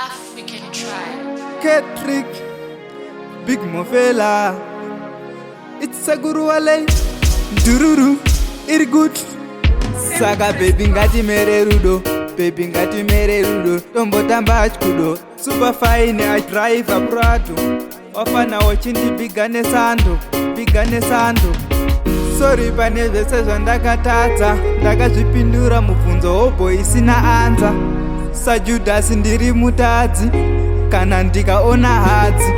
African tribe. Ketrick, Big Mofela. It's a guru wale. Dururu, iri good. Saga baby ngati mere rudo. Baby ngati mere rudo. Tombo tamba kudo. Super fine, I drive a Prado. Wafana wachindi bigane sando. Bigane sando. Sorry pane zvese zvandakatadza. Ndakazvipindura mubvunzo hobo isina anza. Sajudasi ndiri mutadzi. Kana ndikaona hadzi.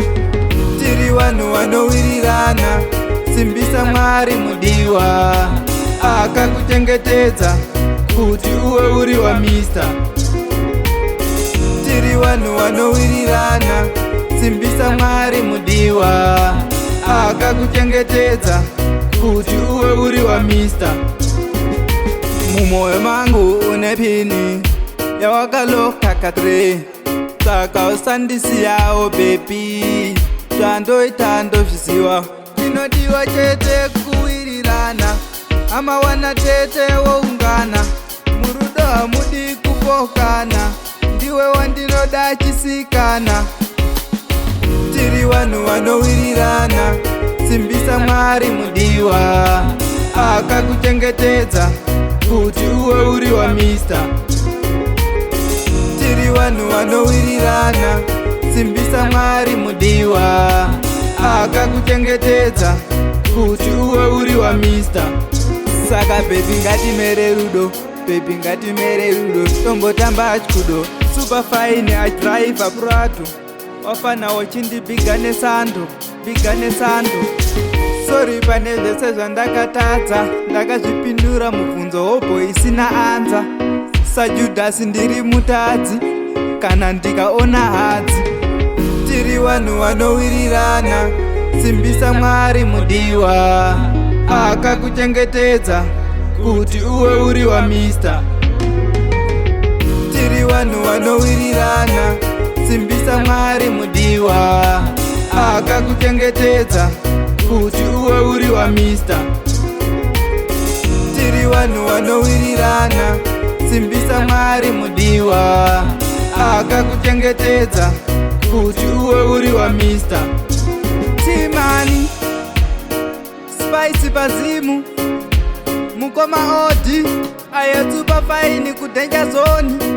Tiri vanhu vanowirirana. Simbisa Mwari mudiwa. Akakuchengetedza kuti uwe uri wa Mr. Tiri vanhu vanowirirana. Simbisa Mwari mudiwa. Akakuchengetedza kuti uwe uri wa Mr. Mumoyo mangu une pini yawakaloka katre. Saka usandisiyawo baby. Tandoita ndozviziva. Inodiwa chete kuwirirana. Amawana tete woungana. Murudo hamudi kupokana. Ndiwe wandinoda chisikana. Tiri vanhu vanowirirana. Simbisa Mwari mudiwa. Akakuchengetedza kuti uwe uri wa Mr. Tiri vanhu vanowirirana. Simbisa Mwari mudiwa. Akakuchengetedza kuti uwe uri wa Mr. Saka baby ngati mere rudo. Baby ngati mere rudo. Tombotamba kudo. Super fine, I drive a Prado. Wafana wachindi bigane sando. Bigane sando. Sorry pane zvese zvandakatadza. Ndakazvipindura mubvunzo hobo isina anza. Sajudasi ndiri mutadzi. Kana ndikaona hadzi. Tiri vanhu vanowirirana. Simbisa Mwari mudiwa. Akakuchengetedza kuti uwe uri wa Mr. Tiri vanhu vanowirirana. Simbisa Mwari mudiwa. Akakuchengetedza kuti uwe uri wa Mr. Tiri vanhu vanowirirana. Simbisa Mwari mudiwa. Akakuchengetedza kuti uwe uri wa Mr. Timani Spicy pazimu. Mukoma odi. Ayo super fine kudenja zoni.